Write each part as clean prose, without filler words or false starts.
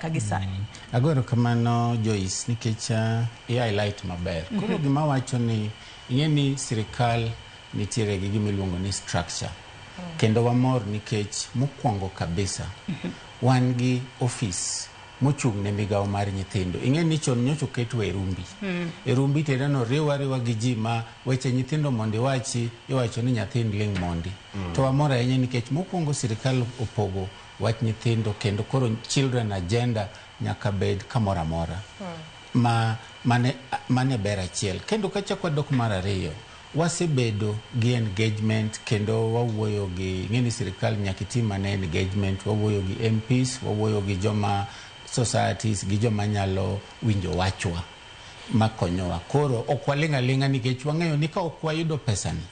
kagisani. Agoro kamano Joyce nikech highlight maber. Koro gima wacho ni ingeni sirikal nitiere gi gimiluongo ni structure. Kendo wamor nikech mokwongo kabisa wan gi office mochung ne migawo mar nyithindo. Ing'e ni chon nyocho ketwa e rumbi. E rumbi tedano riwa gi ji ma weche nyithindo mondi wachi iwacho ni nyathind ling mondi. To wamor ahinya nikech mokwongo sirikal opogo wach nyithindo kendo koro children agenda nyaka bed kamoro amora. Mane ber achiel. Kendo kachako dok mar ariyo wasebedo gi engagement kendo wawuoyo gi ng'eni sirikal nyaka tim mane engagement, wawuoyo gi MPs, wawuoyo gi joma societies gi joma nyalo winjo wachwa makonyowa. Koro ok walinga linga nikech wang'eyo ni ka ok wayudo pesani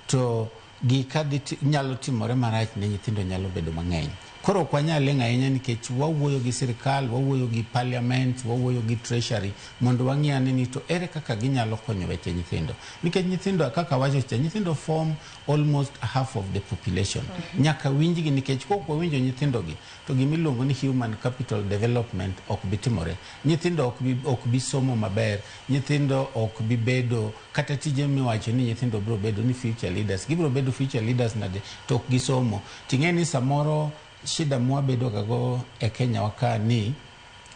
to gikadhi nyalo timore marach ne nyithindo nyalo bedo mang'eny. Koro ok wanyal linga ahinya nikech wawuoyo gi sirikal, wawuoyo gi parliament, wawuoyo gi treasury mondo wang'e ni to ere kaka ginyalo konyo weche nyithindo. Nikech nyithindo kaka wacho cha nyithindo form almost half of the population. Nyaka winjgi nikech kok wawinjo nyithindo gi to gimiluongo ni human capital development ok bitimore. Nyithindo ok bi somo maber, nyithindo ok bi bedo kata tije miwacho ni nyithindo biro bedo ni future leaders. Gibiro bedo future leaders nade to ok gisomo. Ting'eni samoro shida mwabedo gago e Kenya waka ni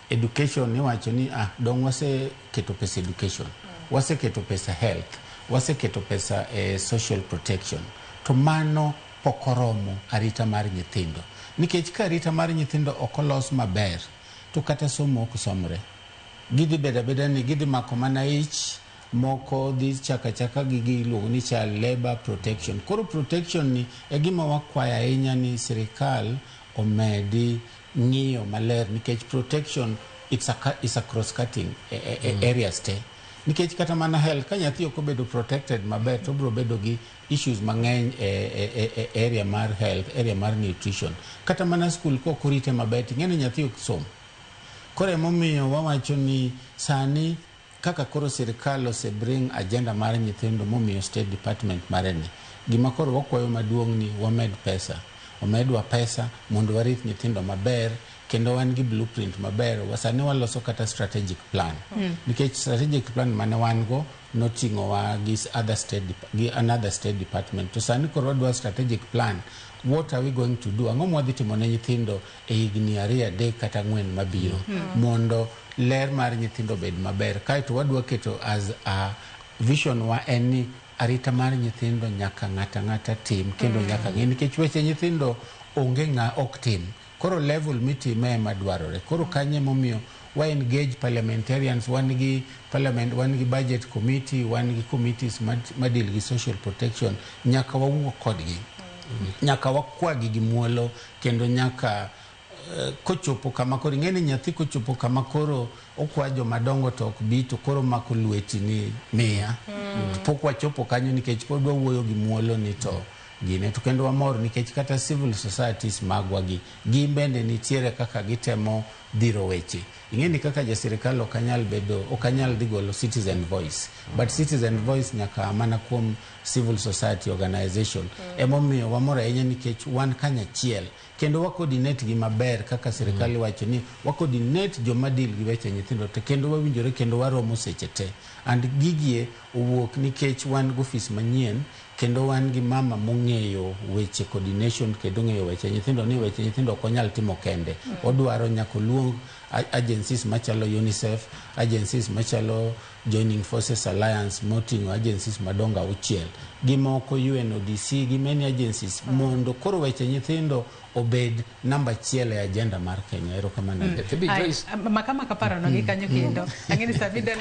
education ni wacho ni dong wase keto pesa education, wase keto pesa health, wase keto pesa social protection. To mano pokoromo arita mar nyithindo. Nikech ka arita mar nyithindo okolos maber to kata somo ok somre. Gidhi beda ni gidhi mako mana ich moko dhi chaka gigi iluongo ni child labor protection. Koro protection ni e gima wakwaya ahinya ni sirikal omedi ng'iyo maler nikech protection is a cross cutting areas te. Nikech kata mana health ka nyathi ok obedo protected maber to biro bedo gi issues mang'eny area mar health, area mar nutrition. Kata mana school ko kurite maber ng'eni nyathi ok som. Koro emomiyo wawacho ni sani kaka koro sirikal ose bring agenda mar nyithindo momiyo state department marene. Gima koro wakwayo maduong' ni wamed pesa. Omedwa pesa mondo warit nyithindo maber kendo wan gi blueprint maber. Wasani waloso kata strategic plan. Nikech strategic plan mane wan go noting'o wa gi another state department. To sani koro wadwa strategic plan. What are we going to do? Ang'o mwadhi timo ne nyithindo e higni 2, 3 kata 4 mabiro mondo ler mar nyithindo bed maber. Kaito wadwa keto as a vision wa eni arita mar nyithindo nyaka ng'ata tim kendo nyaka ng'e nikech weche nyithindo onge ng'a ok tim. Koro level mitime madwarore. Koro kanye momiyo wa engage parliamentarians, wan gi parliament, wan gi budget committee, wan gi committees madil gi social protection, nyaka wawuo kodgi. Nyaka wakwagi gi muolo kendo nyaka kochopo kama koro ng'eni nyathi kochopo kama koro okwajo madongo to ok bi to koro mako lweti ni miya. Pok wachopo kanyo nikech pod wawuoyo gi muolo ni to gine to kendo wamor nikech kata civil societies magwa gi bende nitiere kaka gitemo dhiro weche. Ing'eni kaka jasirikal okanyal dhi golo citizen voice, but citizen voice nyaka mana kuom civil society organization. Emomiyo wamor ahinya nikech wan kanyachiel kendo wakoordinate gi maber kaka sirikal wacho ni wakoordinate joma deal gi weche nyithindo te kendo wawinjore kendo waromo seche te. And gigie owuok nikech wan gi office manyien kendo wan gi mama mong'eyo weche coordination kendo ng'eyo weche nyithindo ni weche nyithindo ok onyal timo kende. Odwaro nyaka luong agencies machalo UNICEF, agencies machalo Joining Forces Alliance, moting'o agencies madongo 6 gi moko UNODC gi many agencies mondo koro weche nyithindo obed namba 1 e agenda mar Kenya. Erokamano. Makama kaparo no gi kanyo kendo. Ang'eni Sabida